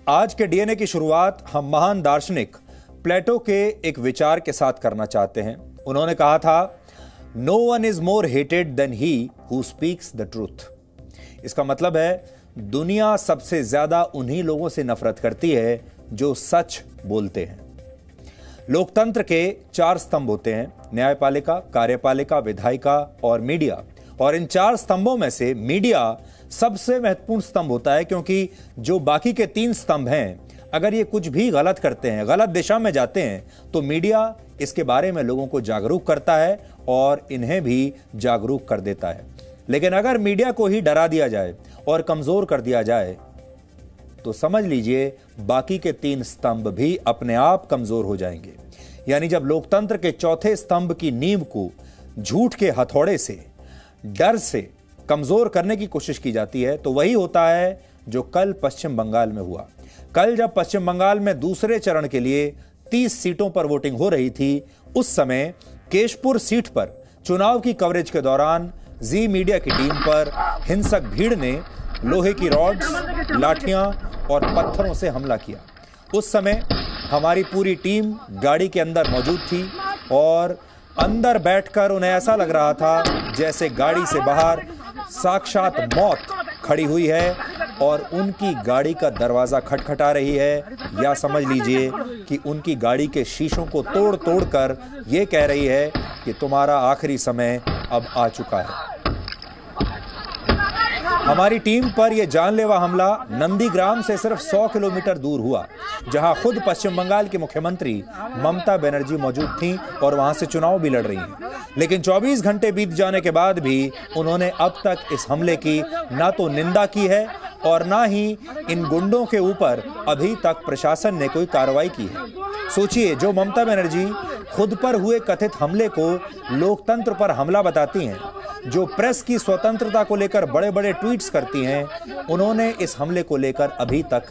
आज के डीएनए की शुरुआत हम महान दार्शनिक प्लेटो के एक विचार के साथ करना चाहते हैं। उन्होंने कहा था, no one is more hated than he who speaks the truth. इसका मतलब है दुनिया सबसे ज्यादा उन्हीं लोगों से नफरत करती है जो सच बोलते हैं। लोकतंत्र के 4 स्तंभ होते हैं, न्यायपालिका, कार्यपालिका, विधायिका और मीडिया। और इन 4 स्तंभों में से मीडिया सबसे महत्वपूर्ण स्तंभ होता है, क्योंकि जो बाकी के 3 स्तंभ हैं, अगर ये कुछ भी गलत करते हैं, गलत दिशा में जाते हैं, तो मीडिया इसके बारे में लोगों को जागरूक करता है और इन्हें भी जागरूक कर देता है। लेकिन अगर मीडिया को ही डरा दिया जाए और कमजोर कर दिया जाए तो समझ लीजिए बाकी के 3 स्तंभ भी अपने आप कमजोर हो जाएंगे। यानी जब लोकतंत्र के 4थे स्तंभ की नींव को झूठ के हथौड़े से, डर से कमजोर करने की कोशिश की जाती है, तो वही होता है जो कल पश्चिम बंगाल में हुआ। कल जब पश्चिम बंगाल में दूसरे चरण के लिए 30 सीटों पर वोटिंग हो रही थी, उस समय केशपुर सीट पर चुनाव की कवरेज के दौरान जी मीडिया की टीम पर हिंसक भीड़ ने लोहे की रॉड्स, लाठियां और पत्थरों से हमला किया। उस समय हमारी पूरी टीम गाड़ी के अंदर मौजूद थी और अंदर बैठकर उन्हें ऐसा लग रहा था जैसे गाड़ी से बाहर साक्षात मौत खड़ी हुई है और उनकी गाड़ी का दरवाजा खटखटा रही है, या समझ लीजिए कि उनकी गाड़ी के शीशों को तोड़ तोड़ कर यह कह रही है कि तुम्हारा आखिरी समय अब आ चुका है। हमारी टीम पर यह जानलेवा हमला नंदीग्राम से सिर्फ 100 किलोमीटर दूर हुआ, जहां खुद पश्चिम बंगाल की मुख्यमंत्री ममता बनर्जी मौजूद थीं और वहां से चुनाव भी लड़ रही हैं। लेकिन 24 घंटे बीत जाने के बाद भी उन्होंने अब तक इस हमले की ना तो निंदा की है और ना ही इन गुंडों के ऊपर अभी तक प्रशासन ने कोई कार्रवाई की है। सोचिए, जो ममता बनर्जी खुद पर हुए कथित हमले को लोकतंत्र पर हमला बताती हैं, जो प्रेस की स्वतंत्रता को लेकर बड़े बड़े ट्वीट्स करती हैं, उन्होंने इस हमले को लेकर अभी तक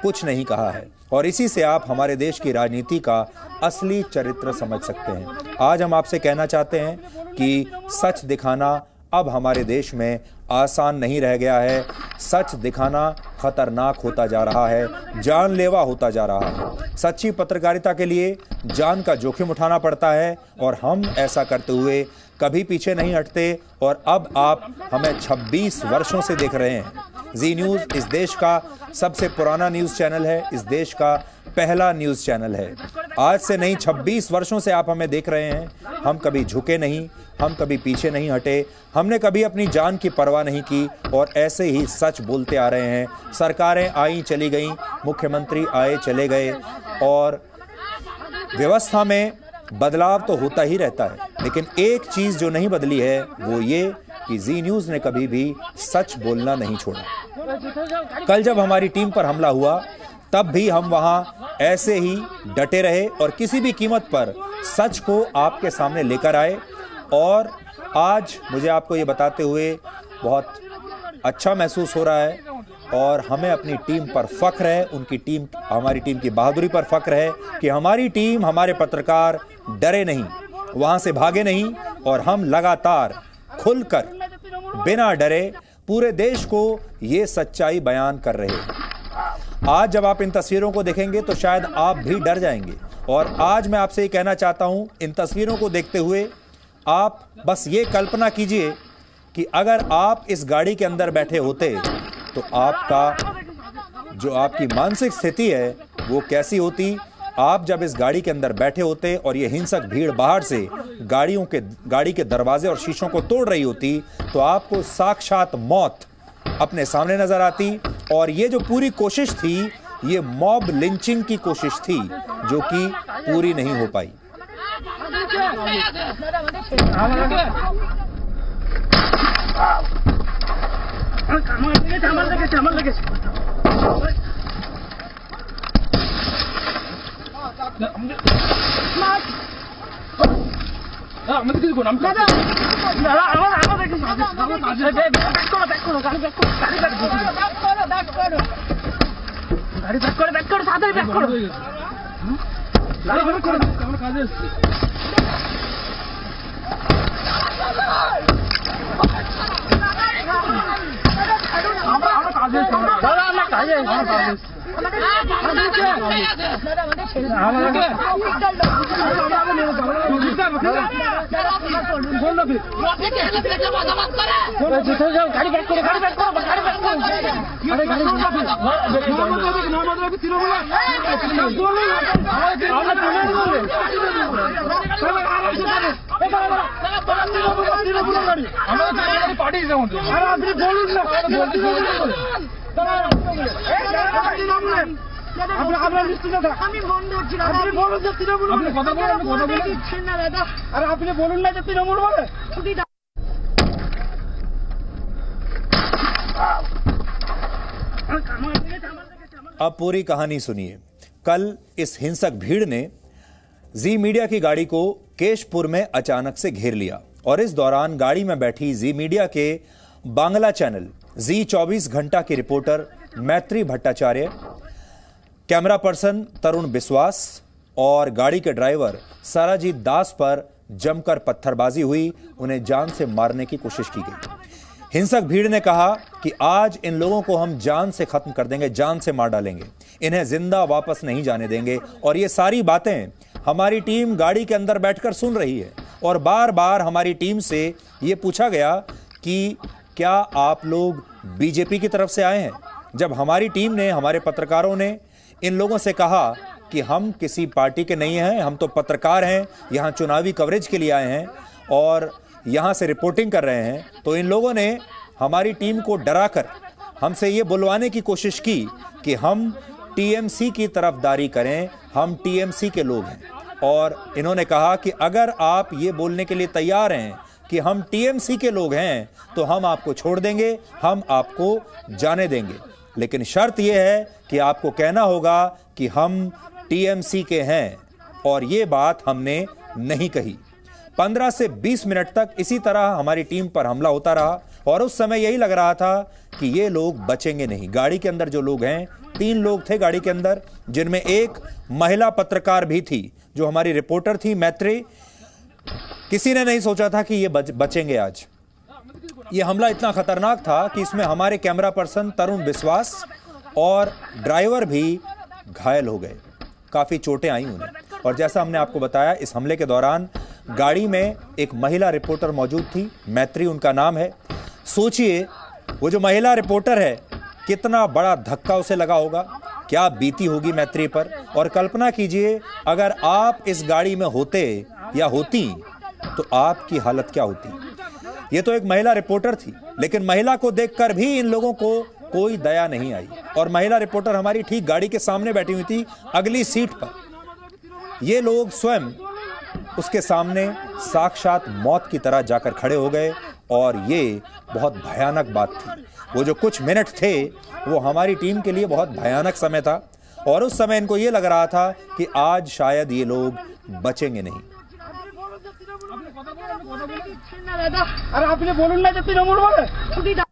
कुछ नहीं कहा है। और इसी से आप हमारे देश की राजनीति का असली चरित्र समझ सकते हैं। आज हम आपसे कहना चाहते हैं कि सच दिखाना अब हमारे देश में आसान नहीं रह गया है। सच दिखाना खतरनाक होता जा रहा है, जानलेवा होता जा रहा है। सच्ची पत्रकारिता के लिए जान का जोखिम उठाना पड़ता है और हम ऐसा करते हुए कभी पीछे नहीं हटते। और अब आप हमें 26 वर्षों से देख रहे हैं। जी न्यूज़ इस देश का सबसे पुराना न्यूज़ चैनल है, इस देश का पहला न्यूज़ चैनल है। आज से नहीं, 26 वर्षों से आप हमें देख रहे हैं। हम कभी झुके नहीं, हम कभी पीछे नहीं हटे, हमने कभी अपनी जान की परवाह नहीं की और ऐसे ही सच बोलते आ रहे हैं। सरकारें आई चली गई, मुख्यमंत्री आए चले गए और व्यवस्था में बदलाव तो होता ही रहता है, लेकिन एक चीज जो नहीं बदली है वो ये कि जी न्यूज़ ने कभी भी सच बोलना नहीं छोड़ा। कल जब हमारी टीम पर हमला हुआ तब भी हम वहां ऐसे ही डटे रहे और किसी भी कीमत पर सच को आपके सामने लेकर आए। और आज मुझे आपको ये बताते हुए बहुत अच्छा महसूस हो रहा है और हमें अपनी टीम पर फख्र है, उनकी टीम, हमारी टीम की बहादुरी पर फख्र है कि हमारी टीम, हमारे पत्रकार डरे नहीं, वहां से भागे नहीं और हम लगातार खुलकर बिना डरे पूरे देश को ये सच्चाई बयान कर रहे हैं। आज जब आप इन तस्वीरों को देखेंगे तो शायद आप भी डर जाएंगे। और आज मैं आपसे ये कहना चाहता हूं, इन तस्वीरों को देखते हुए आप बस ये कल्पना कीजिए कि अगर आप इस गाड़ी के अंदर बैठे होते तो आपका जो आपकी मानसिक स्थिति है वो कैसी होती। आप जब इस गाड़ी के अंदर बैठे होते और ये हिंसक भीड़ बाहर से गाड़ी के दरवाजे और शीशों को तोड़ रही होती तो आपको साक्षात मौत अपने सामने नजर आती। और ये जो पूरी कोशिश थी, ये मॉब लिंचिंग की कोशिश थी जो कि पूरी नहीं हो पाई। अब पूरी कहानी सुनिए। कल इस हिंसक भीड़ ने जी मीडिया की गाड़ी को केशपुर में अचानक से घेर लिया और इस दौरान गाड़ी में बैठी जी मीडिया के बांग्ला चैनल जी 24 घंटा की रिपोर्टर मैत्री भट्टाचार्य, कैमरा पर्सन तरुण बिस्वास और गाड़ी के ड्राइवर साराजीत दास पर जमकर पत्थरबाजी हुई। उन्हें जान से मारने की कोशिश की गई। हिंसक भीड़ ने कहा कि आज इन लोगों को हम जान से खत्म कर देंगे, जान से मार डालेंगे, इन्हें जिंदा वापस नहीं जाने देंगे। और ये सारी बातें हमारी टीम गाड़ी के अंदर बैठकर सुन रही है और बार बार हमारी टीम से ये पूछा गया कि क्या आप लोग बीजेपी की तरफ से आए हैं। जब हमारी टीम ने, हमारे पत्रकारों ने इन लोगों से कहा कि हम किसी पार्टी के नहीं हैं, हम तो पत्रकार हैं, यहाँ चुनावी कवरेज के लिए आए हैं और यहाँ से रिपोर्टिंग कर रहे हैं, तो इन लोगों ने हमारी टीम को डराकर हमसे ये बुलवाने की कोशिश की कि हम टीएमसी की तरफदारी करें, हम टीएमसी के लोग हैं। और इन्होंने कहा कि अगर आप ये बोलने के लिए तैयार हैं कि हम टीएमसी के लोग हैं तो हम आपको छोड़ देंगे, हम आपको जाने देंगे, लेकिन शर्त यह है कि आपको कहना होगा कि हम टीएमसी के हैं। और ये बात हमने नहीं कही। 15 से 20 मिनट तक इसी तरह हमारी टीम पर हमला होता रहा और उस समय यही लग रहा था कि ये लोग बचेंगे नहीं। गाड़ी के अंदर जो लोग हैं, 3 लोग थे गाड़ी के अंदर, जिनमें एक महिला पत्रकार भी थी जो हमारी रिपोर्टर थी मैत्री। किसी ने नहीं सोचा था कि ये बचेंगे आज। ये हमला इतना खतरनाक था कि इसमें हमारे कैमरा पर्सन तरुण बिस्वास और ड्राइवर भी घायल हो गए, काफी चोटें आई उन्हें। और जैसा हमने आपको बताया, इस हमले के दौरान गाड़ी में एक महिला रिपोर्टर मौजूद थी, मैत्री उनका नाम है। सोचिए वो जो महिला रिपोर्टर है, कितना बड़ा धक्का उसे लगा होगा, क्या बीती होगी मैत्री पर। और कल्पना कीजिए अगर आप इस गाड़ी में होते या होती तो आपकी हालत क्या होती। ये तो एक महिला रिपोर्टर थी, लेकिन महिला को देखकर भी इन लोगों को कोई दया नहीं आई। और महिला रिपोर्टर हमारी ठीक गाड़ी के सामने बैठी हुई थी, अगली सीट पर। ये लोग स्वयं उसके सामने साक्षात मौत की तरह जाकर खड़े हो गए और ये बहुत भयानक बात थी। वो जो कुछ मिनट थे वो हमारी टीम के लिए बहुत भयानक समय था और उस समय इनको ये लग रहा था कि आज शायद ये लोग बचेंगे नहीं। अरे आपने बोलून ना जब तृणमूल बोले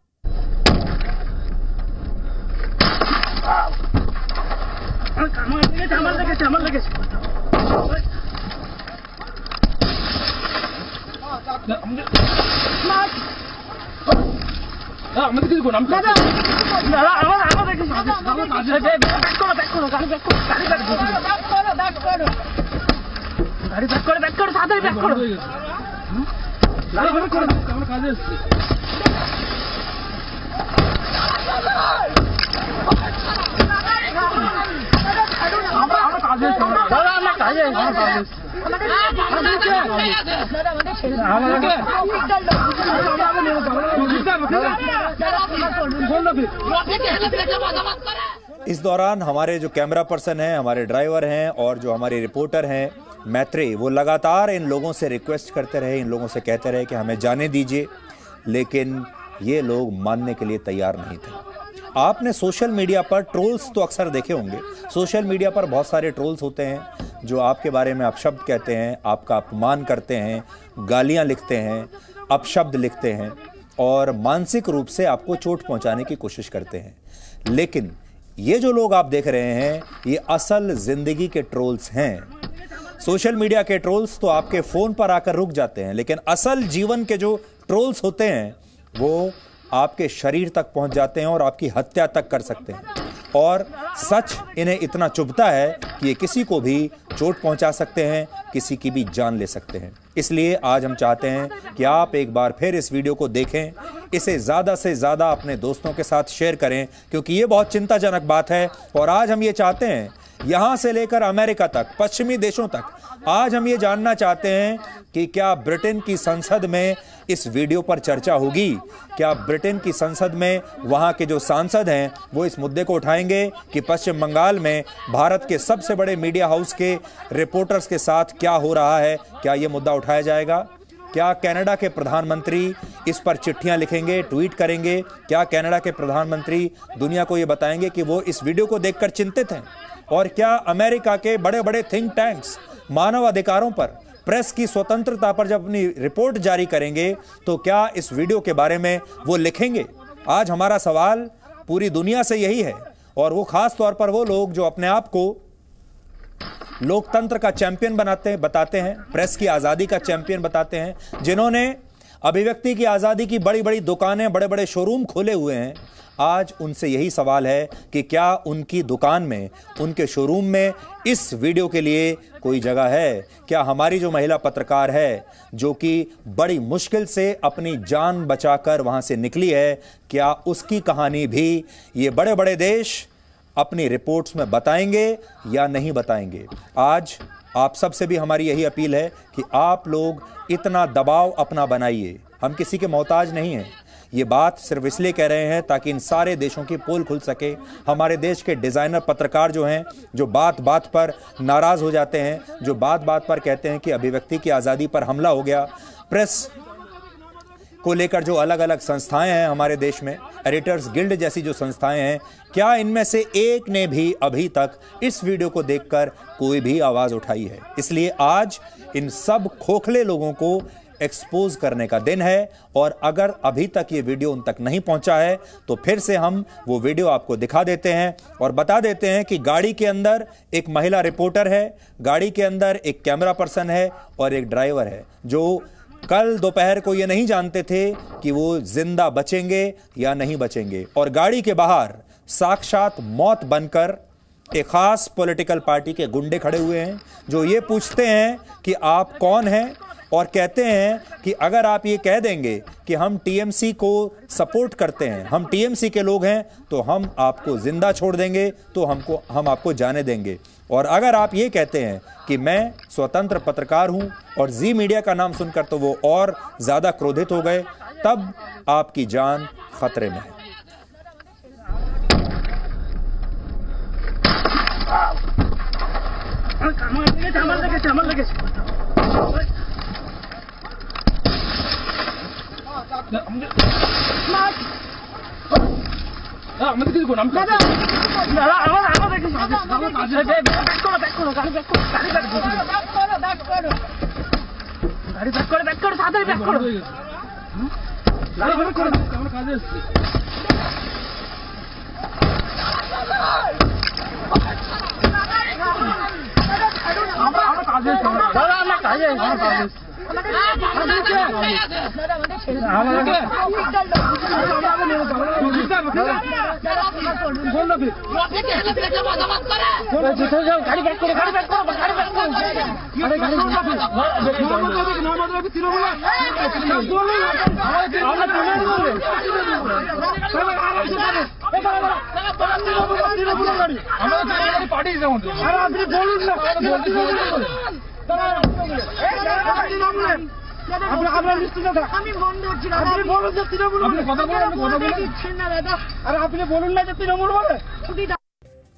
इस दौरान हमारे जो कैमरा पर्सन हैं, हमारे ड्राइवर हैं और जो हमारे रिपोर्टर हैं मैत्री, वो लगातार इन लोगों से रिक्वेस्ट करते रहे, इन लोगों से कहते रहे कि हमें जाने दीजिए, लेकिन ये लोग मानने के लिए तैयार नहीं थे। आपने सोशल मीडिया पर ट्रोल्स तो अक्सर देखे होंगे। सोशल मीडिया पर बहुत सारे ट्रोल्स होते हैं जो आपके बारे में अपशब्द कहते हैं, आपका अपमान करते हैं, गालियां लिखते हैं, अपशब्द लिखते हैं और मानसिक रूप से आपको चोट पहुंचाने की कोशिश करते हैं। लेकिन ये जो लोग आप देख रहे हैं, ये असल जिंदगी के ट्रोल्स हैं। सोशल मीडिया के ट्रोल्स तो आपके फोन पर आकर रुक जाते हैं, लेकिन असल जीवन के जो ट्रोल्स होते हैं वो आपके शरीर तक पहुंच जाते हैं और आपकी हत्या तक कर सकते हैं। और सच इन्हें इतना चुभता है कि ये किसी को भी चोट पहुंचा सकते हैं, किसी की भी जान ले सकते हैं। इसलिए आज हम चाहते हैं कि आप एक बार फिर इस वीडियो को देखें, इसे ज़्यादा से ज़्यादा अपने दोस्तों के साथ शेयर करें, क्योंकि ये बहुत चिंताजनक बात है। और आज हम ये चाहते हैं, यहाँ से लेकर अमेरिका तक, पश्चिमी देशों तक, आज हम ये जानना चाहते हैं कि क्या ब्रिटेन की संसद में इस वीडियो पर चर्चा होगी? क्या ब्रिटेन की संसद में वहाँ के जो सांसद हैं वो इस मुद्दे को उठाएंगे कि पश्चिम बंगाल में भारत के सबसे बड़े मीडिया हाउस के रिपोर्टर्स के साथ क्या हो रहा है? क्या ये मुद्दा उठाया जाएगा? क्या कनाडा के प्रधानमंत्री इस पर चिट्ठियां लिखेंगे, ट्वीट करेंगे? क्या कनाडा के प्रधानमंत्री दुनिया को ये बताएंगे कि वो इस वीडियो को देखकर चिंतित हैं? और क्या अमेरिका के बड़े बड़े थिंक टैंक्स मानव अधिकारों पर, प्रेस की स्वतंत्रता पर जब अपनी रिपोर्ट जारी करेंगे तो क्या इस वीडियो के बारे में वो लिखेंगे? आज हमारा सवाल पूरी दुनिया से यही है, और वो खास तौर पर वो लोग जो अपने आप को लोकतंत्र का चैंपियन बताते हैं, प्रेस की आज़ादी का चैंपियन बताते हैं, जिन्होंने अभिव्यक्ति की आज़ादी की बड़ी बड़ी दुकानें, बड़े बड़े शोरूम खोले हुए हैं। आज उनसे यही सवाल है कि क्या उनकी दुकान में, उनके शोरूम में इस वीडियो के लिए कोई जगह है? क्या हमारी जो महिला पत्रकार है, जो कि बड़ी मुश्किल से अपनी जान बचाकर वहां से निकली है, क्या उसकी कहानी भी ये बड़े बड़े देश अपनी रिपोर्ट्स में बताएंगे या नहीं बताएंगे? आज आप सबसे भी हमारी यही अपील है कि आप लोग इतना दबाव अपना बनाइए। हम किसी के मोहताज नहीं हैं। ये बात सिर्फ इसलिए कह रहे हैं ताकि इन सारे देशों की पोल खुल सके। हमारे देश के डिज़ाइनर पत्रकार जो हैं, जो बात बात पर नाराज़ हो जाते हैं, जो बात बात पर कहते हैं कि अभिव्यक्ति की आज़ादी पर हमला हो गया, प्रेस को लेकर जो अलग अलग संस्थाएं हैं हमारे देश में, एडिटर्स गिल्ड जैसी जो संस्थाएं हैं, क्या इनमें से एक ने भी अभी तक इस वीडियो को देखकर कोई भी आवाज़ उठाई है? इसलिए आज इन सब खोखले लोगों को एक्सपोज करने का दिन है। और अगर अभी तक ये वीडियो उन तक नहीं पहुंचा है तो फिर से हम वो वीडियो आपको दिखा देते हैं और बता देते हैं कि गाड़ी के अंदर एक महिला रिपोर्टर है, गाड़ी के अंदर एक कैमरा पर्सन है और एक ड्राइवर है, जो कल दोपहर को ये नहीं जानते थे कि वो जिंदा बचेंगे या नहीं बचेंगे। और गाड़ी के बाहर साक्षात मौत बनकर एक खास पॉलिटिकल पार्टी के गुंडे खड़े हुए हैं, जो ये पूछते हैं कि आप कौन हैं, और कहते हैं कि अगर आप ये कह देंगे कि हम टीएमसी को सपोर्ट करते हैं, हम टीएमसी के लोग हैं, तो हम आपको जिंदा छोड़ देंगे, तो हम आपको जाने देंगे। और अगर आप ये कहते हैं कि मैं स्वतंत्र पत्रकार हूं, और जी मीडिया का नाम सुनकर तो वो और ज्यादा क्रोधित हो गए, तब आपकी जान खतरे में है।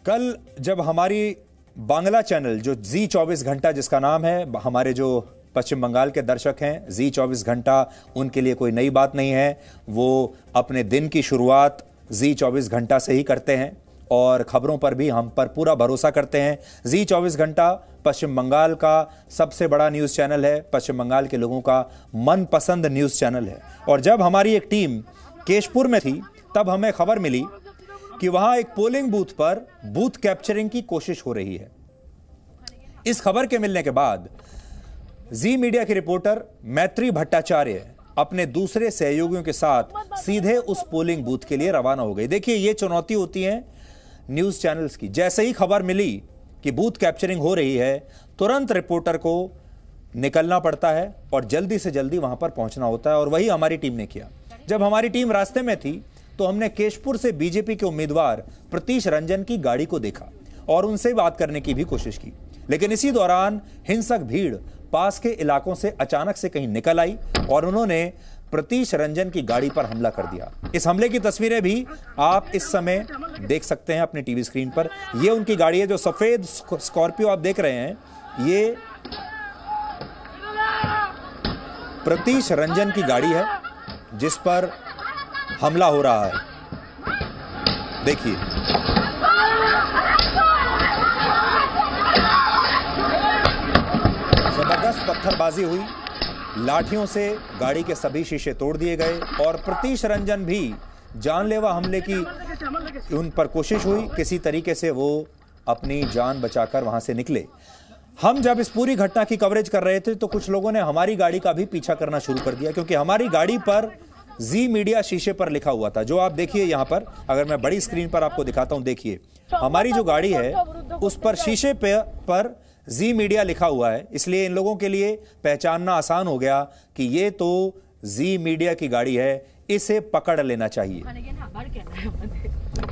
कल जब हमारी बांग्ला चैनल जो जी 24 घंटा जिसका नाम है, हमारे जो पश्चिम बंगाल के दर्शक हैं, जी 24 घंटा उनके लिए कोई नई बात नहीं है। वो अपने दिन की शुरुआत जी 24 घंटा से ही करते हैं और खबरों पर भी हम पर पूरा भरोसा करते हैं। जी 24 घंटा पश्चिम बंगाल का सबसे बड़ा न्यूज़ चैनल है, पश्चिम बंगाल के लोगों का मनपसंद न्यूज़ चैनल है। और जब हमारी एक टीम केशपुर में थी, तब हमें खबर मिली कि वहां एक पोलिंग बूथ पर बूथ कैप्चरिंग की कोशिश हो रही है। इस खबर के मिलने के बाद जी मीडिया के रिपोर्टर मैत्री भट्टाचार्य अपने दूसरे सहयोगियों के साथ सीधे उस पोलिंग बूथ के लिए रवाना हो गई। देखिए, ये चुनौती होती है न्यूज चैनल्स की। जैसे ही खबर मिली कि बूथ कैप्चरिंग हो रही है, तुरंत रिपोर्टर को निकलना पड़ता है और जल्दी से जल्दी वहां पर पहुंचना होता है, और वही हमारी टीम ने किया। जब हमारी टीम रास्ते में थी तो हमने केशपुर से बीजेपी के उम्मीदवार प्रतीश रंजन की गाड़ी को देखा और उनसे बात करने की भी कोशिश की, लेकिन इसी दौरान हिंसक भीड़ पास के इलाकों से अचानक से कहीं निकल आई और उन्होंने प्रतीश रंजन की गाड़ी पर हमला कर दिया। इस हमले की तस्वीरें भी आप इस समय देख सकते हैं अपनी टीवी स्क्रीन पर। यह उनकी गाड़ी है, जो सफेद स्कॉर्पियो आप देख रहे हैं, ये प्रतीश रंजन की गाड़ी है जिस पर हमला हो रहा है। देखिए, जबरदस्त पत्थरबाजी हुई, लाठियों से गाड़ी के सभी शीशे तोड़ दिए गए और प्रतीश रंजन भी जानलेवा हमले की उन पर कोशिश हुई। किसी तरीके से वो अपनी जान बचाकर वहां से निकले। हम जब इस पूरी घटना की कवरेज कर रहे थे तो कुछ लोगों ने हमारी गाड़ी का भी पीछा करना शुरू कर दिया, क्योंकि हमारी गाड़ी पर जी मीडिया शीशे पर लिखा हुआ था, जो आप देखिए यहां पर। अगर मैं बड़ी स्क्रीन पर आपको दिखाता हूं, देखिए हमारी जो गाड़ी है उस पर शीशे पर जी मीडिया लिखा हुआ है, इसलिए इन लोगों के लिए पहचानना आसान हो गया कि ये तो जी मीडिया की गाड़ी है, इसे पकड़ लेना चाहिए।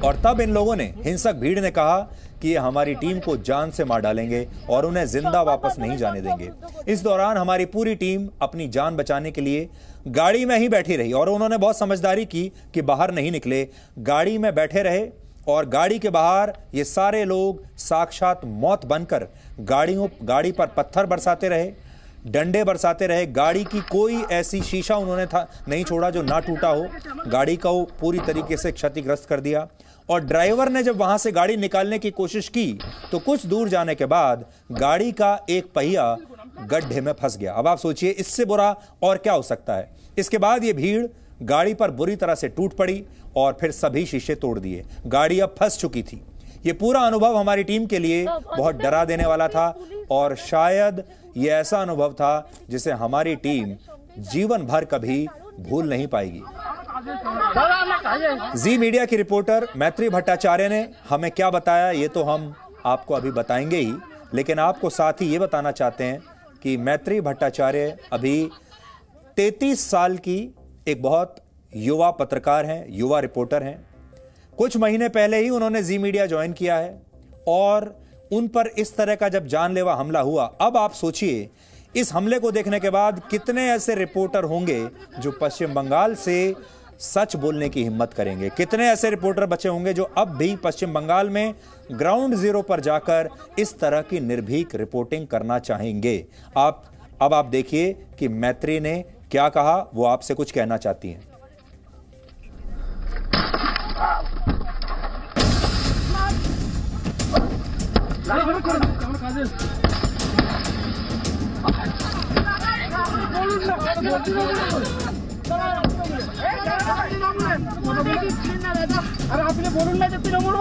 और तब इन लोगों ने, हिंसक भीड़ ने कहा कि ये हमारी टीम को जान से मार डालेंगे और उन्हें जिंदा वापस नहीं जाने देंगे। इस दौरान हमारी पूरी टीम अपनी जान बचाने के लिए गाड़ी में ही बैठी रही और उन्होंने बहुत समझदारी की कि बाहर नहीं निकले, गाड़ी में बैठे रहे और गाड़ी के बाहर ये सारे लोग साक्षात मौत बनकर गाड़ी पर पत्थर बरसाते रहे, डंडे बरसाते रहे। गाड़ी की कोई ऐसी शीशा उन्होंने नहीं छोड़ा जो ना टूटा हो। गाड़ी को पूरी तरीके से क्षतिग्रस्त कर दिया और ड्राइवर ने जब वहां से गाड़ी निकालने की कोशिश की तो कुछ दूर जाने के बाद गाड़ी का एक पहिया गड्ढे में फंस गया। अब आप सोचिए इससे बुरा और क्या हो सकता है। इसके बाद ये भीड़ गाड़ी पर बुरी तरह से टूट पड़ी और फिर सभी शीशे तोड़ दिए। गाड़ी अब फंस चुकी थी। ये पूरा अनुभव हमारी टीम के लिए बहुत डरा देने वाला था और शायद ये ऐसा अनुभव था जिसे हमारी टीम जीवन भर कभी भूल नहीं पाएगी। जी मीडिया की रिपोर्टर मैत्री भट्टाचार्य ने हमें क्या बताया ये तो हम आपको अभी बताएंगे ही, लेकिन आपको साथ ही ये बताना चाहते हैं कि मैत्री भट्टाचार्य अभी 33 साल की एक बहुत युवा पत्रकार हैं, युवा रिपोर्टर हैं। कुछ महीने पहले ही उन्होंने जी मीडिया ज्वाइन किया है और उन पर इस तरह का जब जानलेवा हमला हुआ, अब आप सोचिए इस हमले को देखने के बाद कितने ऐसे रिपोर्टर होंगे जो पश्चिम बंगाल से सच बोलने की हिम्मत करेंगे। कितने ऐसे रिपोर्टर बचे होंगे जो अब भी पश्चिम बंगाल में ग्राउंड जीरो पर जाकर इस तरह की निर्भीक रिपोर्टिंग करना चाहेंगे। अब आप देखिए कि मैत्री ने क्या कहा, वो आपसे कुछ कहना चाहती हैं। अरे आपने बोलून ना जब तृणमूल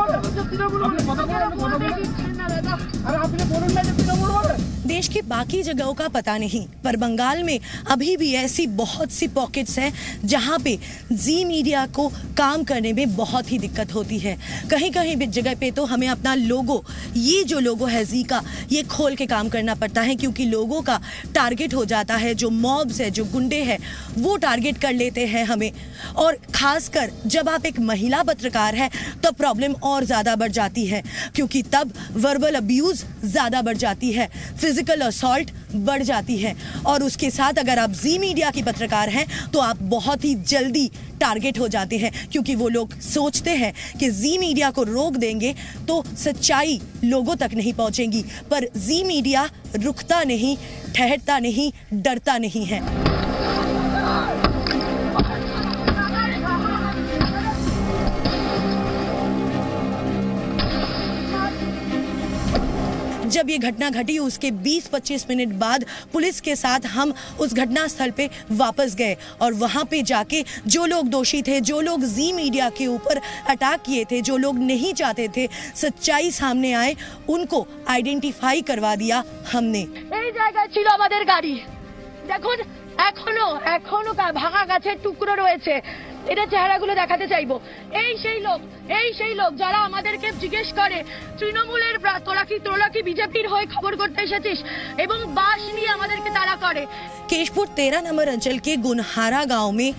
देश के बाकी जगहों का पता नहीं, पर बंगाल में अभी भी ऐसी बहुत सी पॉकेट्स हैं जहां पे जी मीडिया को काम करने में बहुत ही दिक्कत होती है। कहीं कहीं भी जगह पे तो हमें अपना लोगो, ये जो लोगो है जी का, ये खोल के काम करना पड़ता है, क्योंकि लोगों का टारगेट हो जाता है। जो मॉब्स है, जो गुंडे हैं, वो टारगेट कर लेते हैं हमें। और खासकर जब आप एक महिला पत्रकार है तो प्रॉब्लम और ज़्यादा बढ़ जाती है, क्योंकि तब वर्बल अब्यूज़ ज़्यादा बढ़ जाती है, फिजिकल असॉल्ट बढ़ जाती है। और उसके साथ अगर आप जी मीडिया की पत्रकार हैं तो आप बहुत ही जल्दी टारगेट हो जाते हैं, क्योंकि वो लोग सोचते हैं कि जी मीडिया को रोक देंगे तो सच्चाई लोगों तक नहीं पहुंचेगी। पर जी मीडिया रुकता नहीं, ठहरता नहीं, डरता नहीं है। जब ये घटना घटी उसके 20-25 मिनट बाद पुलिस के साथ हम उस घटना स्थल पे वापस गए और वहाँ पे जाके जो लोग दोषी थे, जो लोग जी मीडिया के ऊपर अटैक किए थे, जो लोग नहीं चाहते थे सच्चाई सामने आए, उनको आइडेंटिफाई करवा दिया हमने। এই জায়গায় ছিল আমাদের গাড়ি, দেখুন এখনো ভাঙা গাছের টুকরো রয়েছে। এদের চেহারাগুলো দেখাতে চাইবো। এই সেই লোক যারা আমাদেরকে জিজ্ঞেস করে তৃণমূলের তোরা কি বিজেপির হয়ে খবর করতে এসেছিস, এবং বাস নিয়ে আমাদেরকে তাড়া করে। केशपुर 13 नंबर अंचल के गुनहारा गांव में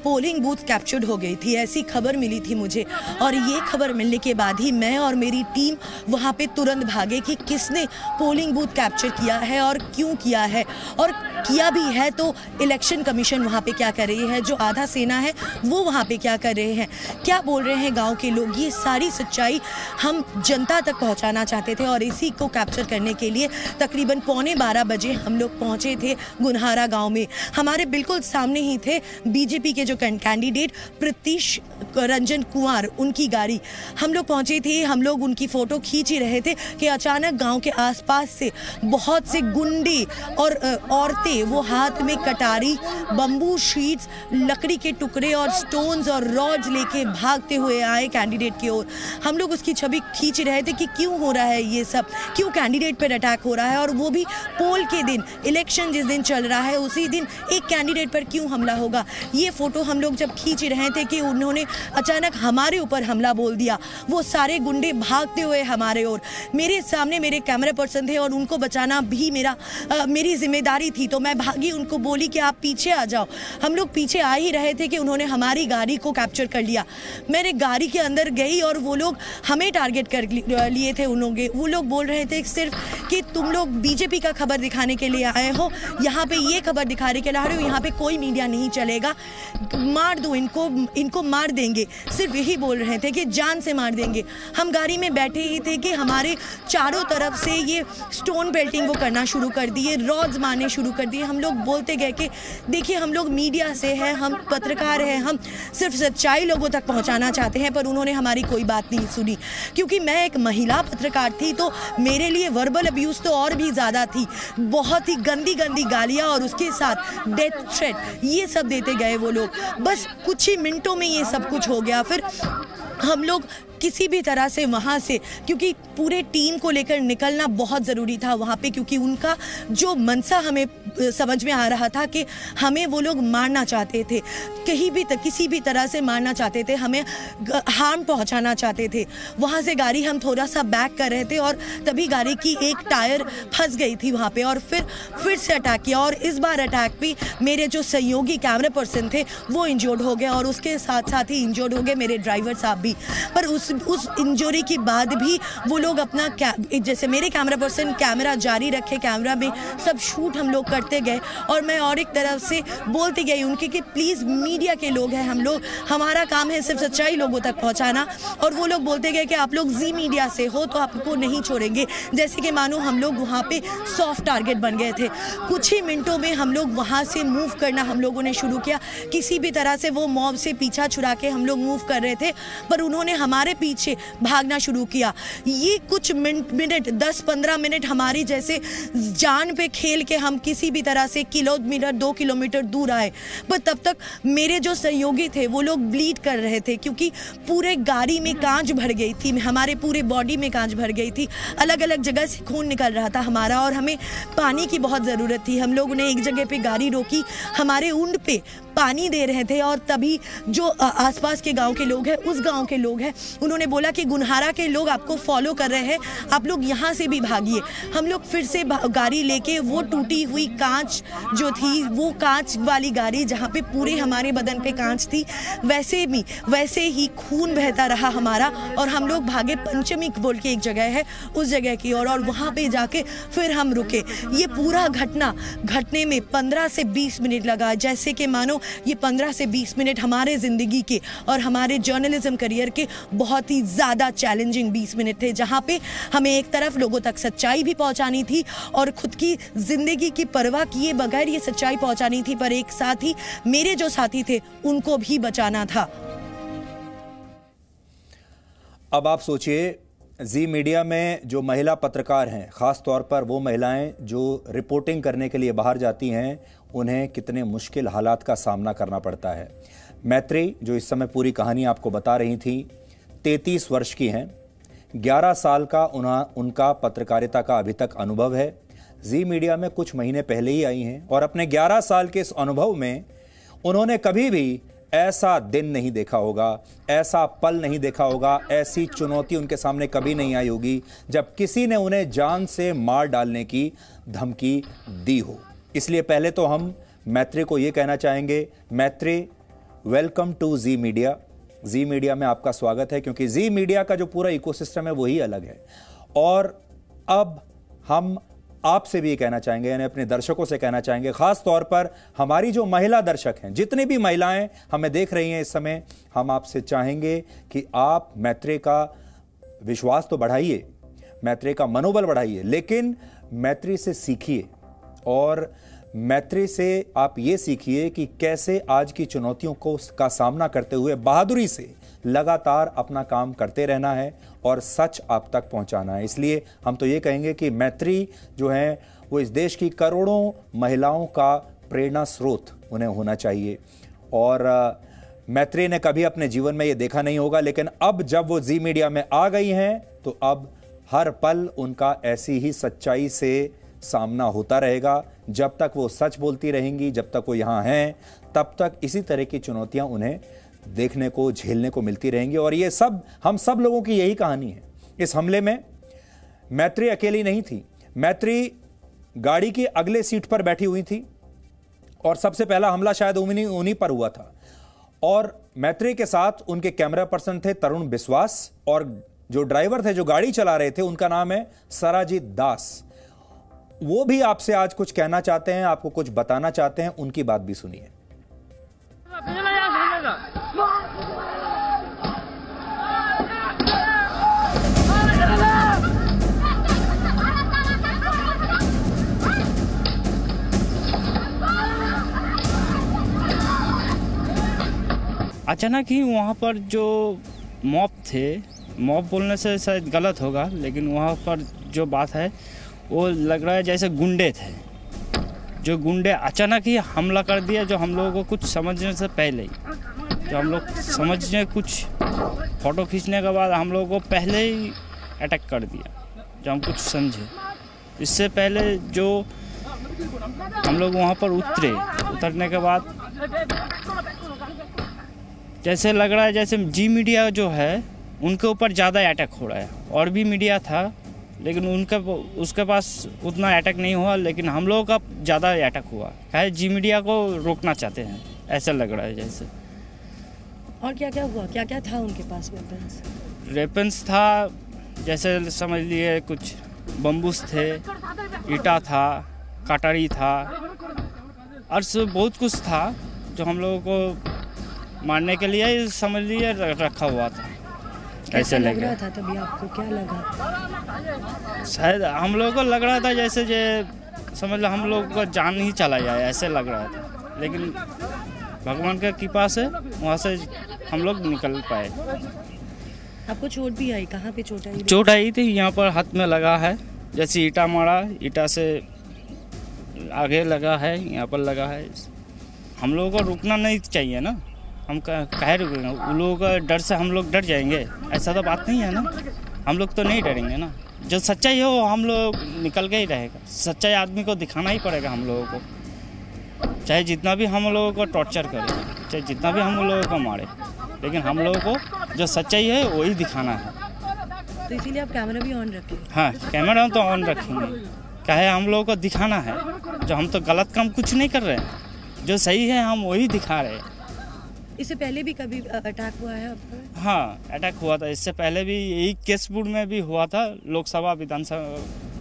पोलिंग बूथ कैप्चर्ड हो गई थी, ऐसी खबर मिली थी मुझे। और ये खबर मिलने के बाद ही मैं और मेरी टीम वहाँ पे तुरंत भागे कि किसने पोलिंग बूथ कैप्चर किया है और क्यों किया है, और किया भी है तो इलेक्शन कमीशन वहाँ पे क्या कर रही है, जो आधा सेना है वो वहाँ पे क्या कर रहे हैं, क्या बोल रहे हैं गाँव के लोग। ये सारी सच्चाई हम जनता तक पहुँचाना चाहते थे, और इसी को कैप्चर करने के लिए तकरीबन 11:15 बजे हम लोग पहुँचे थे गुनहारा गाँव में। हमारे बिल्कुल सामने ही थे बीजेपी के जो कैंडिडेट प्रतीश रंजन कुमार, उनकी गाड़ी। हम लोग पहुंचे थे, हम लोग उनकी फोटो खींच ही रहे थे कि अचानक गांव के आसपास से बहुत से गुंडे और औरतें वो हाथ में कटारी, बम्बू शीट्स, लकड़ी के टुकड़े और स्टोन्स और रॉड्स लेके भागते हुए आए कैंडिडेट की ओर। हम लोग उसकी छवि खींच रहे थे कि क्यों हो रहा है ये सब, क्यों कैंडिडेट पर अटैक हो रहा है, और वो भी पोल के दिन, इलेक्शन जिस दिन चल रहा है उसी दिन एक कैंडिडेट पर क्यों हमला होगा। ये फोटो हम लोग जब खींच रहे थे कि उन्होंने अचानक हमारे ऊपर हमला बोल दिया। वो सारे गुंडे भागते हुए हमारे ओर, मेरे सामने मेरे कैमरा पर्सन थे और उनको बचाना भी मेरी जिम्मेदारी थी, तो मैं भागी, उनको बोली कि आप पीछे आ जाओ। हम लोग पीछे आ ही रहे थे कि उन्होंने हमारी गाड़ी को कैप्चर कर लिया। मेरे गाड़ी के अंदर गई और वो लोग हमें टारगेट कर लिए थे। वो लोग बोल रहे थे सिर्फ कि तुम लोग बीजेपी का खबर दिखाने के लिए आए हो, यहाँ पे ये खबर दिखाने के लिए आ रहे हो, यहाँ पे कोई मीडिया नहीं चलेगा, मार दो इनको मार देंगे, सिर्फ यही बोल रहे थे कि जान से मार देंगे। हम गाड़ी में बैठे ही थे कि हमारे चारों तरफ से ये स्टोन बेल्टिंग वो करना शुरू कर दिए, रॉड्स मारने शुरू कर दिए। हम लोग बोलते गए कि देखिए हम लोग मीडिया से हैं, हम पत्रकार हैं, हम सिर्फ सच्चाई लोगों तक पहुंचाना चाहते हैं, पर उन्होंने हमारी कोई बात नहीं सुनी। क्योंकि मैं एक महिला पत्रकार थी तो मेरे लिए वर्बल अब्यूज़ तो और भी ज़्यादा थी, बहुत ही गंदी गालियाँ और उसके साथ डेथ थ्रेट, ये सब देते गए वो लोग। बस कुछ ही मिनटों में ये सब कुछ हो गया। फिर हम लोग किसी भी तरह से वहाँ से, क्योंकि पूरे टीम को लेकर निकलना बहुत ज़रूरी था वहाँ पे, क्योंकि उनका जो मनसा हमें समझ में आ रहा था कि हमें वो लोग मारना चाहते थे, किसी भी तरह से मारना चाहते थे, हमें हार्म पहुँचाना चाहते थे। वहाँ से गाड़ी हम थोड़ा सा बैक कर रहे थे और तभी गाड़ी की एक टायर फंस गई थी वहाँ पे, और फिर से अटैक किया। और इस बार अटैक भी मेरे जो सहयोगी कैमरा पर्सन थे वो इंजर्ड हो गए, और उसके साथ साथ ही इंजर्ड हो गए मेरे ड्राइवर साहब भी। पर उस इंजरी के बाद भी वो लोग अपना जैसे मेरे कैमरा पर्सन कैमरा जारी रखे, कैमरा में सब शूट हम लोग करते गए, और मैं और एक तरफ से बोलती गई उनके कि प्लीज़ मीडिया के लोग हैं हम लोग, हमारा काम है सिर्फ सच्चाई लोगों तक पहुंचाना। और वो लोग बोलते गए कि आप लोग जी मीडिया से हो तो आपको नहीं छोड़ेंगे, जैसे कि मानो हम लोग वहाँ पे सॉफ्ट टारगेट बन गए थे। कुछ ही मिनटों में हम लोग वहाँ से मूव करना हम लोगों ने शुरू किया, किसी भी तरह से वो मॉब से पीछा छुड़ा के हम लोग मूव कर रहे थे, पर उन्होंने हमारे पीछे भागना शुरू किया। ये कुछ मिनट 10-15 मिनट हमारी जैसे जान पे खेल के हम किसी भी तरह से किलोमीटर 2 किलोमीटर दूर आए, पर तब तक मेरे जो सहयोगी थे वो लोग ब्लीड कर रहे थे, क्योंकि पूरे गाड़ी में कांच भर गई थी, हमारे पूरे बॉडी में कांच भर गई थी, अलग अलग जगह से खून निकल रहा था हमारा, और हमें पानी की बहुत ज़रूरत थी। हम लोगों ने एक जगह पे गाड़ी रोकी, हमारे ऊँट पे पानी दे रहे थे, और तभी जो आसपास के गांव के लोग हैं, उस गांव के लोग हैं, उन्होंने बोला कि गुनहारा के लोग आपको फॉलो कर रहे हैं, आप लोग यहाँ से भी भागिए। हम लोग फिर से गाड़ी लेके वो टूटी हुई कांच जो थी, वो कांच वाली गाड़ी जहाँ पे पूरे हमारे बदन पे कांच थी, वैसे ही खून बहता रहा हमारा, और हम लोग भागे पंचमी बोल के एक जगह है उस जगह की ओर, और वहाँ पे जाके फिर हम रुके। ये पूरा घटने में 15 से 20 मिनट लगा, जैसे कि मानो ये 15 से 20 मिनट हमारे ज़िंदगी के और हमारे जर्नलिज्म करियर के बहुत ही ज़्यादा चैलेंजिंग 20 मिनट थे, जहाँ पे हमें एक तरफ लोगों तक सच्चाई भी पहुँचानी थी और खुद की ज़िंदगी की परवाह किए बगैर ये सच्चाई पहुँचानी थी, पर एक साथ ही मेरे जो साथी थे उनको भी बचाना था। अब आप सोचिए, जी मीडिया में जो महिला पत्रकार हैं, ख़ास तौर पर वो महिलाएं जो रिपोर्टिंग करने के लिए बाहर जाती हैं, उन्हें कितने मुश्किल हालात का सामना करना पड़ता है। मैत्री जो इस समय पूरी कहानी आपको बता रही थी, 33 वर्ष की हैं, 11 साल का उनका पत्रकारिता का अभी तक अनुभव है। जी मीडिया में कुछ महीने पहले ही आई हैं और अपने 11 साल के इस अनुभव में उन्होंने कभी भी ऐसा दिन नहीं देखा होगा, ऐसा पल नहीं देखा होगा, ऐसी चुनौती उनके सामने कभी नहीं आई होगी जब किसी ने उन्हें जान से मार डालने की धमकी दी हो। इसलिए पहले तो हम मैत्री को यह कहना चाहेंगे, Maitri welcome to Zee media. Zee media में आपका स्वागत है, क्योंकि जी मीडिया का जो पूरा इकोसिस्टम है वही अलग है। और अब हम आपसे भी कहना चाहेंगे, यानी अपने दर्शकों से कहना चाहेंगे, खास तौर पर हमारी जो महिला दर्शक हैं, जितनी भी महिलाएं हमें देख रही हैं इस समय, हम आपसे चाहेंगे कि आप मैत्री का विश्वास तो बढ़ाइए, मैत्री का मनोबल बढ़ाइए, लेकिन मैत्री से सीखिए और मैत्री से आप ये सीखिए कि कैसे आज की चुनौतियों का सामना करते हुए बहादुरी से लगातार अपना काम करते रहना है और सच आप तक पहुंचाना है। इसलिए हम तो ये कहेंगे कि मैत्री जो है वो इस देश की करोड़ों महिलाओं का प्रेरणा स्रोत उन्हें होना चाहिए। और मैत्री ने कभी अपने जीवन में ये देखा नहीं होगा, लेकिन अब जब वो जी मीडिया में आ गई हैं तो अब हर पल उनका ऐसी ही सच्चाई से सामना होता रहेगा। जब तक वो सच बोलती रहेंगी, जब तक वो यहाँ हैं, तब तक इसी तरह की चुनौतियां उन्हें देखने को, झेलने को मिलती रहेंगी। और ये सब हम सब लोगों की यही कहानी है। इस हमले में मैत्री अकेली नहीं थी, मैत्री गाड़ी की अगले सीट पर बैठी हुई थी और सबसे पहला हमला शायद उन्हीं पर हुआ था। और मैत्री के साथ उनके कैमरा पर्सन थे तरुण बिस्वास, और जो ड्राइवर थे, जो गाड़ी चला रहे थे, उनका नाम है सराजीत दास। वो भी आपसे आज कुछ कहना चाहते हैं, आपको कुछ बताना चाहते हैं, उनकी बात भी सुनिए। अचानक ही वहाँ पर जो मॉब थे, मॉब बोलने से शायद गलत होगा, लेकिन वहाँ पर जो बात है वो लग रहा है जैसे गुंडे थे। जो गुंडे अचानक ही हमला कर दिया, जो हम लोगों को कुछ समझने से पहले ही, जो हम लोग समझने, कुछ फ़ोटो खींचने के बाद हम लोगों को पहले ही अटैक कर दिया, जो हम कुछ समझे। इससे पहले जो हम लोग वहाँ पर उतरने के बाद जैसे लग रहा है जैसे जी मीडिया जो है उनके ऊपर ज़्यादा अटैक हो रहा है। और भी मीडिया था लेकिन उसके पास उतना अटैक नहीं हुआ, लेकिन हम लोगों का ज़्यादा अटैक हुआ है। जी मीडिया को रोकना चाहते हैं, ऐसा लग रहा है जैसे। और क्या क्या हुआ, क्या क्या था उनके पास वेपन्स था, जैसे समझ लिए कुछ बम्बूस थे, ईटा था, कटारी था, और बहुत कुछ था जो हम लोगों को मारने के लिए समझ लिए रखा हुआ था। ऐसा लग रहा था तभी आपको, क्या लगा? शायद हम लोगों को लग रहा था जैसे समझ लो हम लोग को जान ही चला जाए, ऐसे लग रहा था। लेकिन भगवान के कृपा से वहाँ से हम लोग निकल पाए। आपको चोट भी आई? कहाँ पे चोट आई? चोट आई थी यहाँ पर, हाथ में लगा है, जैसे ईटा मारा, ईटा से आगे लगा है, यहाँ पर लगा है। हम लोगों को रुकना नहीं चाहिए ना, हम काहे रुकेंगे? उन लोगों का डर से हम लोग डर जाएंगे, ऐसा तो बात नहीं है ना। हम लोग तो नहीं डरेंगे ना, जो सच्चाई है वो हम लोग निकल के ही रहेगा। सच्चाई आदमी को दिखाना ही पड़ेगा हम लोगों को, चाहे जितना भी हम लोगों को टॉर्चर करे, चाहे जितना भी हम लोगों को मारे, लेकिन हम लोगों को जो सच्चाई है वही दिखाना है। तो इसीलिए आप कैमरा भी ऑन रखें? हाँ, कैमरा तो ऑन रखेंगे, काहे हम लोगों को दिखाना है। जो हम तो गलत काम कुछ नहीं कर रहे हैं, जो सही है हम वही दिखा रहे हैं। इससे पहले भी कभी अटैक हुआ है आपको? हाँ, अटैक हुआ था। इससे पहले भी यही केसपुर में भी हुआ था, लोकसभा विधानसभा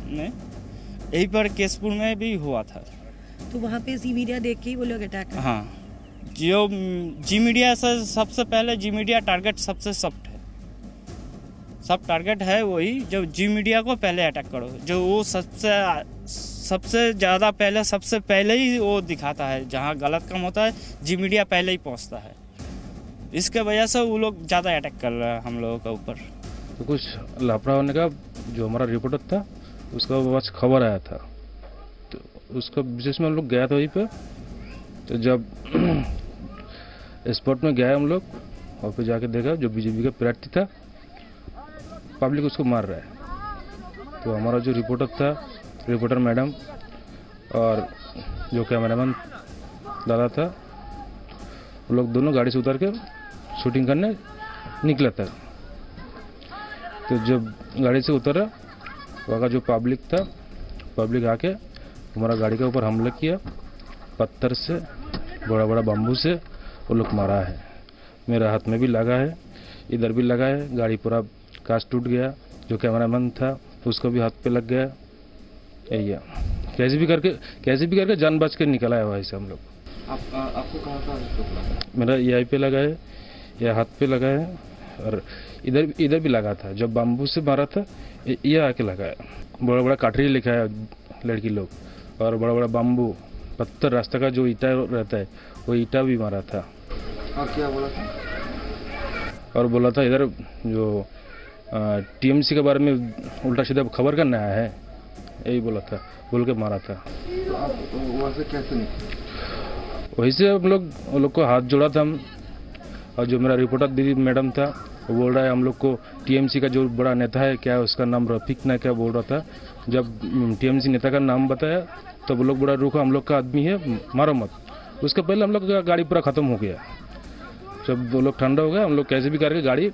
में, यही पर केसपुर में भी हुआ था। तो वहाँ पे जी मीडिया देख के ही वो लोग अटैक कर? हाँ, जो जी मीडिया से सबसे पहले जी मीडिया टारगेट सबसे सॉफ्ट है, सब टारगेट है वही, जो जी मीडिया को पहले अटैक करो, जो वो सबसे ज़्यादा पहले, सबसे पहले ही वो दिखाता है। जहाँ गलत काम होता है जी मीडिया पहले ही पहुँचता है। इसके वजह से वो लोग ज़्यादा अटैक कर रहे हैं हम लोगों के ऊपर। तो कुछ लापता होने का जो हमारा रिपोर्टर था उसका बस खबर आया था, तो उसका विशेष में हम लोग गया था वहीं पे। तो जब स्पॉट में गया हम लोग, और फिर जाके देखा जो बीजेपी का प्रार्थी था, पब्लिक उसको मार रहा है। तो हमारा जो रिपोर्टर था, रिपोर्टर मैडम और जो कैमरामैन दादा था, वो लोग दोनों गाड़ी से उतर के शूटिंग करने निकला था। तो जब गाड़ी से उतरा, वहाँ का जो पब्लिक था, पब्लिक आके हमारा गाड़ी के ऊपर हमला किया, पत्थर से, बड़ा बड़ा बम्बू से वो लोग मारा है। मेरा हाथ में भी लगा है, इधर भी लगा है, गाड़ी पूरा कांच टूट गया। जो कैमरामैन था उसको भी हाथ पे लग गया। यही है, कैसे भी करके जान बच के निकला है वहीं से हम लोग। आपको कहाँ लगा? मेरा यहीं पे लगा है, यह हाथ पे लगा है, और इधर भी लगा था। जब बाम्बू से मारा था ये आके लगा है। बड़ा बड़ा काटरी लिखा है लड़की लोग, और बड़ा बड़ा बाम्बू पत्थर, रास्ता का जो ईटा रहता है वो ईटा भी मारा था। और क्या बोला था? और बोला था इधर जो टीएमसी के बारे में उल्टा सीधा खबर करना आया है, यही बोला था, बोल के मारा था। तो आप वहाँ से कैसे निकले? वहीं से हम लोग को हाथ जोड़ा था हम, और जो मेरा रिपोर्टर दीदी मैडम था वो बोल रहा है हम लोग को टीएमसी का जो बड़ा नेता है, क्या उसका नाम रफीक ना क्या बोल रहा था। जब टीएमसी नेता का नाम बताया तो वो लोग बड़ा रुका, हम लोग का आदमी है, मारो मत। उसके पहले हम लोग का गाड़ी पूरा खत्म हो गया। जब वो लोग ठंडा हो गया, हम लोग कैसे भी करके गाड़ी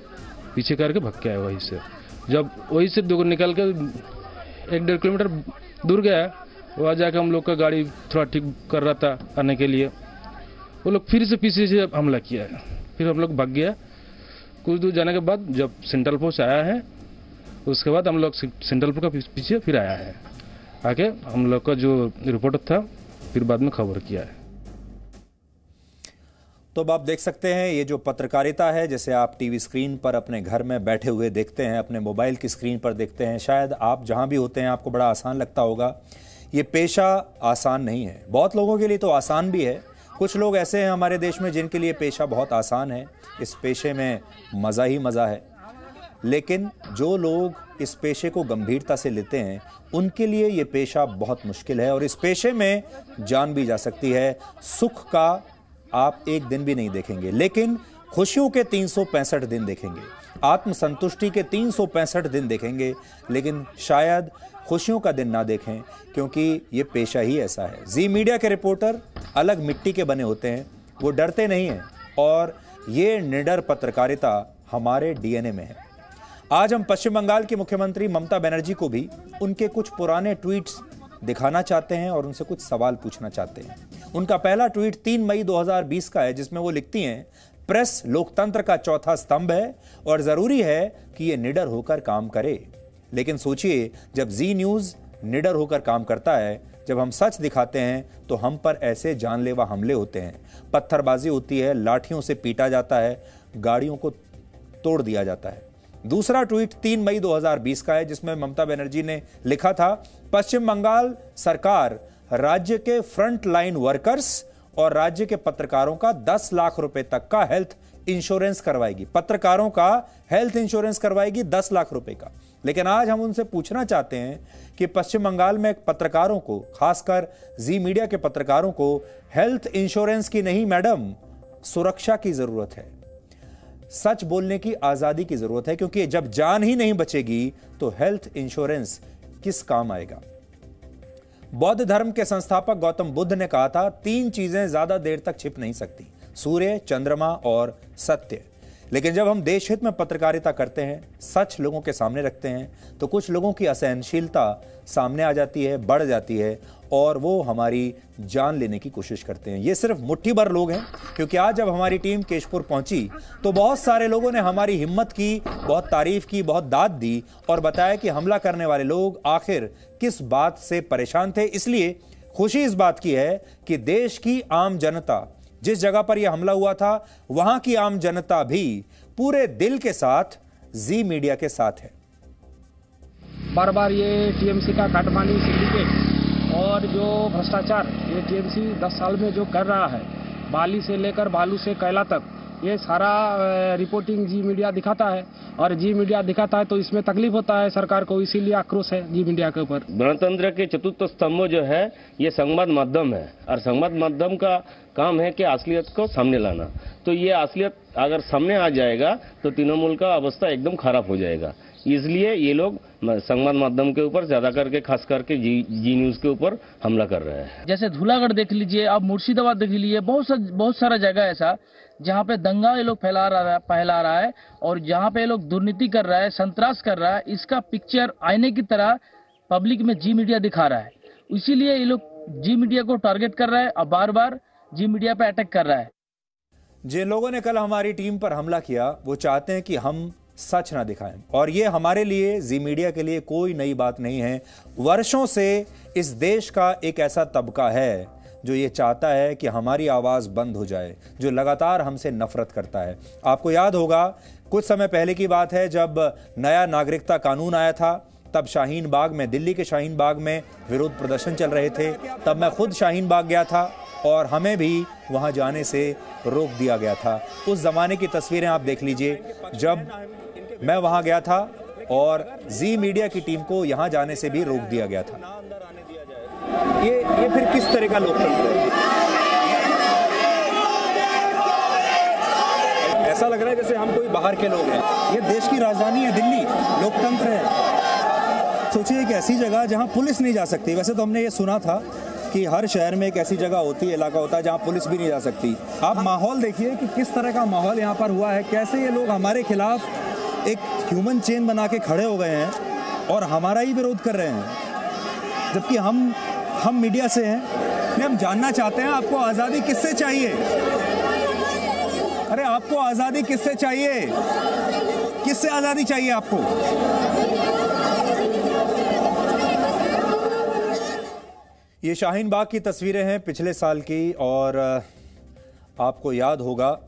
पीछे करके भग के आए वहीं से। जब वहीं से निकल के 1-1.5 किलोमीटर दूर गया, वहाँ जाकर हम लोग का गाड़ी थोड़ा ठीक कर रहा था आने के लिए, वो लोग फिर से पीछे से हमला किया है। फिर हम लोग भाग गया। कुछ दूर जाने के बाद जब सेंट्रल फोर्स आया है, उसके बाद हम लोग सेंट्रल फोर्स का पीछे फिर आया है। आके हम लोग का जो रिपोर्टर था फिर बाद में खबर किया है। तो अब आप देख सकते हैं ये जो पत्रकारिता है, जैसे आप टीवी स्क्रीन पर अपने घर में बैठे हुए देखते हैं, अपने मोबाइल की स्क्रीन पर देखते हैं, शायद आप जहां भी होते हैं आपको बड़ा आसान लगता होगा। ये पेशा आसान नहीं है। बहुत लोगों के लिए तो आसान भी है। कुछ लोग ऐसे हैं हमारे देश में जिनके लिए पेशा बहुत आसान है, इस पेशे में मज़ा ही मज़ा है। लेकिन जो लोग इस पेशे को गंभीरता से लेते हैं उनके लिए ये पेशा बहुत मुश्किल है, और इस पेशे में जान भी जा सकती है। सुख का आप एक दिन भी नहीं देखेंगे, लेकिन खुशियों के 365 दिन देखेंगे, आत्मसंतुष्टि के 365 दिन देखेंगे, लेकिन शायद खुशियों का दिन ना देखें, क्योंकि ये पेशा ही ऐसा है। जी मीडिया के रिपोर्टर अलग मिट्टी के बने होते हैं, वो डरते नहीं हैं, और ये निडर पत्रकारिता हमारे डीएनए में है। आज हम पश्चिम बंगाल की मुख्यमंत्री ममता बनर्जी को भी उनके कुछ पुराने ट्वीट्स दिखाना चाहते हैं और उनसे कुछ सवाल पूछना चाहते हैं। उनका पहला ट्वीट 3 मई 2020 का है, जिसमें वो लिखती हैं, प्रेस लोकतंत्र का चौथा स्तंभ है और जरूरी है कि ये निडर होकर काम करे। लेकिन सोचिए, जब जी न्यूज निडर होकर काम करता है, जब हम सच दिखाते हैं तो हम पर ऐसे जानलेवा हमले होते हैं, पत्थरबाजी होती है, लाठियों से पीटा जाता है, गाड़ियों को तोड़ दिया जाता है। दूसरा ट्वीट 3 मई 2020 का है, जिसमें ममता बनर्जी ने लिखा था, पश्चिम बंगाल सरकार राज्य के फ्रंट लाइन वर्कर्स और राज्य के पत्रकारों का 10 लाख रुपए तक का हेल्थ इंश्योरेंस करवाएगी। पत्रकारों का हेल्थ इंश्योरेंस करवाएगी 10 लाख रुपए का। लेकिन आज हम उनसे पूछना चाहते हैं कि पश्चिम बंगाल में पत्रकारों को, खासकर जी मीडिया के पत्रकारों को हेल्थ इंश्योरेंस की नहीं मैडम, सुरक्षा की जरूरत है, सच बोलने की आजादी की जरूरत है, क्योंकि जब जान ही नहीं बचेगी तो हेल्थ इंश्योरेंस किस काम आएगा। बौद्ध धर्म के संस्थापक गौतम बुद्ध ने कहा था, 3 चीजें ज्यादा देर तक छिप नहीं सकती, सूर्य, चंद्रमा और सत्य। लेकिन जब हम देश हित में पत्रकारिता करते हैं, सच लोगों के सामने रखते हैं, तो कुछ लोगों की असहनशीलता सामने आ जाती है, बढ़ जाती है, और वो हमारी जान लेने की कोशिश करते हैं। ये सिर्फ मुट्ठी भर लोग हैं, क्योंकि आज जब हमारी टीम केशपुर पहुंची तो बहुत सारे लोगों ने हमारी हिम्मत की, बहुत तारीफ की, बहुत दाद दी, और बताया कि हमला करने वाले लोग आखिर किस बात से परेशान थे। इसलिए खुशी इस बात की है कि देश की आम जनता, जिस जगह पर यह हमला हुआ था, वहां की आम जनता भी पूरे दिल के साथ जी मीडिया के साथ है। बार बार ये टीएमसी का काटमानी सिंडिकेट और जो भ्रष्टाचार ये टीएमसी 10 साल में जो कर रहा है, बाली से लेकर बालू से कोयला तक, ये सारा रिपोर्टिंग जी मीडिया दिखाता है, और जी मीडिया दिखाता है तो इसमें तकलीफ होता है सरकार को, इसीलिए आक्रोश है जी मीडिया के ऊपर। गणतंत्र के चतुर्थ स्तंभ जो है ये संवाद माध्यम है, और संवाद माध्यम का काम है कि असलियत को सामने लाना। तो ये असलियत अगर सामने आ जाएगा तो तृणमूल का अवस्था एकदम खराब हो जाएगा। इसलिए ये लोग संवाद माध्यम के ऊपर ज्यादा करके, खास करके जी न्यूज के ऊपर हमला कर रहे हैं। जैसे धूलागढ़ देख लीजिए, आप मुर्शिदाबाद देख लीजिए, बहुत सारा जगह ऐसा जहाँ पे दंगा ये लोग फैला रहा है और जहाँ पे ये लोग दुर्नीति कर रहा है, संतरास कर रहा है, इसका पिक्चर आईने की तरह पब्लिक में जी मीडिया दिखा रहा है। इसीलिए ये लोग जी मीडिया को टारगेट कर रहा है और बार बार जी मीडिया पे अटैक कर रहा है। जिन लोगों ने कल हमारी टीम पर हमला किया वो चाहते हैं कि हम सच ना दिखाएं, और ये हमारे लिए, जी मीडिया के लिए कोई नई बात नहीं है। वर्षों से इस देश का एक ऐसा तबका है जो ये चाहता है कि हमारी आवाज बंद हो जाए, जो लगातार हमसे नफरत करता है। आपको याद होगा कुछ समय पहले की बात है, जब नया नागरिकता कानून आया था, तब शाहीन बाग में, दिल्ली के शाहीन बाग में विरोध प्रदर्शन चल रहे थे। तब मैं खुद शाहीन बाग गया था और हमें भी वहां जाने से रोक दिया गया था। उस जमाने की तस्वीरें आप देख लीजिए, जब मैं वहां गया था और जी मीडिया की टीम को यहां जाने से भी रोक दिया गया था। ये फिर किस तरह का लोकतंत्र है? ऐसा लग रहा है जैसे हम कोई बाहर के लोग हैं। ये देश की राजधानी है दिल्ली, लोकतंत्र है। सोचिए एक ऐसी जगह जहां पुलिस नहीं जा सकती। वैसे तो हमने ये सुना था कि हर शहर में एक ऐसी जगह होती है, इलाका होता है जहां पुलिस भी नहीं जा सकती। आप माहौल देखिए कि किस तरह का माहौल यहाँ पर हुआ है, कैसे ये लोग हमारे खिलाफ एक ह्यूमन चेन बना के खड़े हो गए हैं और हमारा ही विरोध कर रहे हैं, जबकि हम मीडिया से हैं। हम जानना चाहते हैं आपको आज़ादी किससे चाहिए? अरे आपको आज़ादी किससे चाहिए? किससे आज़ादी चाहिए आपको? ये शाहीन बाग की तस्वीरें हैं पिछले साल की, और आपको याद होगा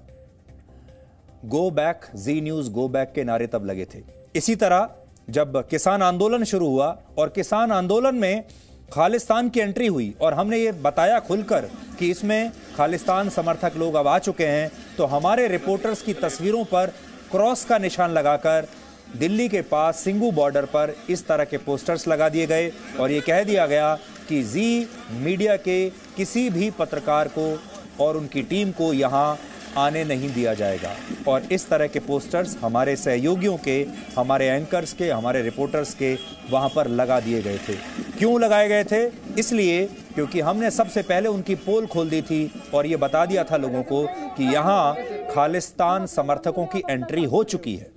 गो बैक, जी न्यूज़ गो बैक के नारे तब लगे थे। इसी तरह जब किसान आंदोलन शुरू हुआ और किसान आंदोलन में खालिस्तान की एंट्री हुई और हमने ये बताया खुलकर कि इसमें खालिस्तान समर्थक लोग अब आ चुके हैं, तो हमारे रिपोर्टर्स की तस्वीरों पर क्रॉस का निशान लगाकर दिल्ली के पास सिंगू बॉर्डर पर इस तरह के पोस्टर्स लगा दिए गए और ये कह दिया गया कि जी मीडिया के किसी भी पत्रकार को और उनकी टीम को यहाँ आने नहीं दिया जाएगा। और इस तरह के पोस्टर्स हमारे सहयोगियों के, हमारे एंकर्स के, हमारे रिपोर्टर्स के वहाँ पर लगा दिए गए थे। क्यों लगाए गए थे? इसलिए क्योंकि हमने सबसे पहले उनकी पोल खोल दी थी और ये बता दिया था लोगों को कि यहाँ खालिस्तान समर्थकों की एंट्री हो चुकी है।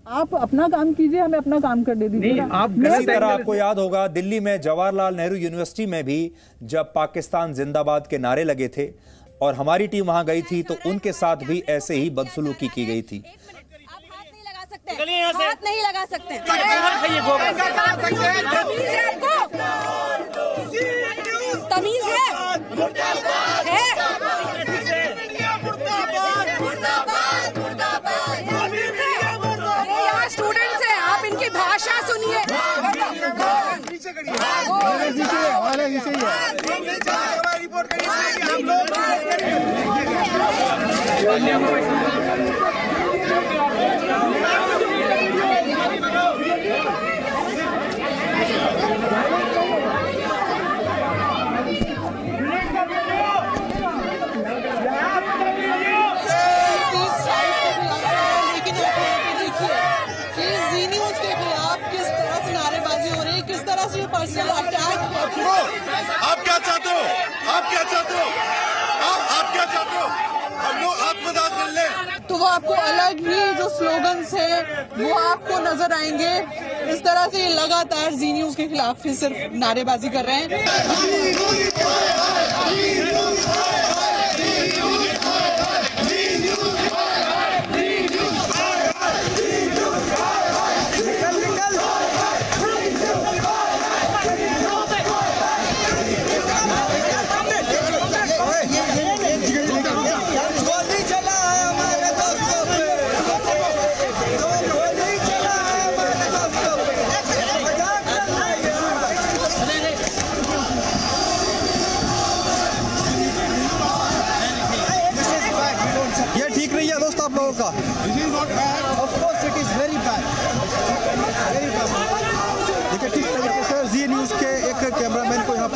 आप अपना काम कीजिए, हमें अपना काम करने दीजिए। इसी तरह आपको याद होगा दिल्ली में जवाहरलाल नेहरू यूनिवर्सिटी में भी जब पाकिस्तान जिंदाबाद के नारे लगे थे और हमारी टीम वहां गई थी तो उनके साथ भी ऐसे ही बदसलूकी की गई थी। हाथ नहीं लगा सकते। तमीज है? स्टूडेंट्स हैं, आप इनकी भाषा सुनिए। आप क्या चाहते हो? आप क्या चाहते हो? आप क्या चाहते हो? हम लोग आत्मदान कर ले। तो वो आपको अलग ही जो स्लोगन्स है वो आपको नजर आएंगे। इस तरह से लगातार जी न्यूज के खिलाफ ही सिर्फ नारेबाजी कर रहे हैं।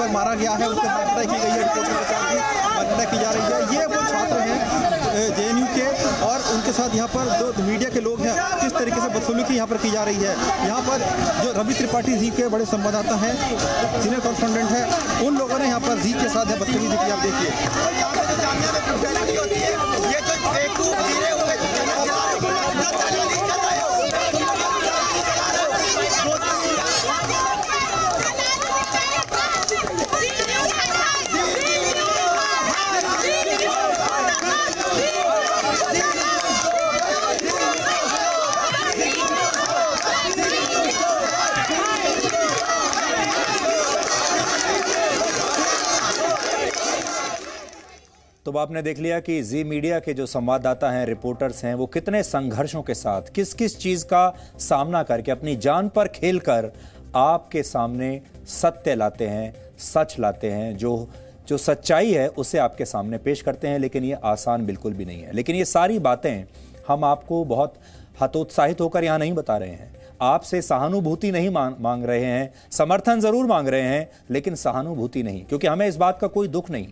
पर मारा गया है उसके साथ पिटाई की गई है, रिपोर्टर के साथ भी पिटाई की जा रही है। ये वो छात्र हैं JNU के और उनके साथ यहाँ पर जो मीडिया के लोग हैं किस तरीके से बदसलूकी यहाँ पर की जा रही है। यहाँ पर जो रवि त्रिपाठी जी के बड़े संवाददाता हैं, सीनियर कॉरेस्पॉन्डेंट हैं, उन लोगों ने यहाँ पर जी के साथ बदतमीजी की। आप देखिए तो आपने देख लिया कि जी मीडिया के जो संवाददाता हैं, रिपोर्टर्स हैं, वो कितने संघर्षों के साथ किस किस चीज का सामना करके अपनी जान पर खेलकर आपके सामने सत्य लाते हैं, सच लाते हैं, जो सच्चाई है उसे आपके सामने पेश करते हैं। लेकिन ये आसान बिल्कुल भी नहीं है। लेकिन ये सारी बातें हम आपको बहुत हतोत्साहित होकर यहाँ नहीं बता रहे हैं, आपसे सहानुभूति नहीं मांग रहे हैं, समर्थन जरूर मांग रहे हैं लेकिन सहानुभूति नहीं, क्योंकि हमें इस बात का कोई दुख नहीं।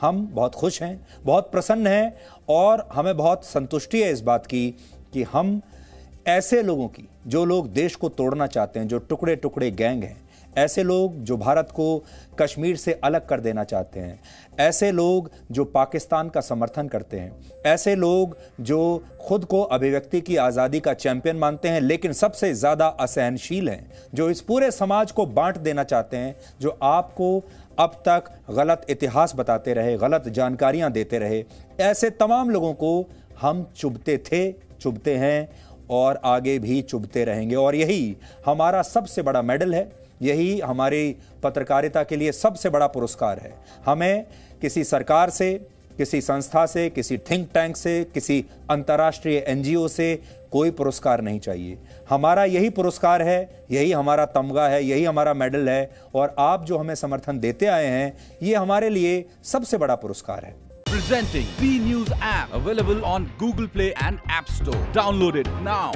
हम बहुत खुश हैं, बहुत प्रसन्न हैं और हमें बहुत संतुष्टि है इस बात की कि हम ऐसे लोगों की, जो लोग देश को तोड़ना चाहते हैं, जो टुकड़े टुकड़े गैंग हैं, ऐसे लोग जो भारत को कश्मीर से अलग कर देना चाहते हैं, ऐसे लोग जो पाकिस्तान का समर्थन करते हैं, ऐसे लोग जो खुद को अभिव्यक्ति की आज़ादी का चैंपियन मानते हैं लेकिन सबसे ज़्यादा असहनशील हैं, जो इस पूरे समाज को बांट देना चाहते हैं, जो आपको अब तक गलत इतिहास बताते रहे, गलत जानकारियां देते रहे, ऐसे तमाम लोगों को हम चुभते थे, चुभते हैं और आगे भी चुभते रहेंगे। और यही हमारा सबसे बड़ा मेडल है, यही हमारी पत्रकारिता के लिए सबसे बड़ा पुरस्कार है। हमें किसी सरकार से, किसी संस्था से, किसी थिंक टैंक से, किसी अंतर्राष्ट्रीय NGO से कोई पुरस्कार नहीं चाहिए। हमारा यही पुरस्कार है, यही हमारा तमगा है, यही हमारा मेडल है और आप जो हमें समर्थन देते आए हैं, ये हमारे लिए सबसे बड़ा पुरस्कार है। Presenting V News app available on Google Play and App Store. Download it now.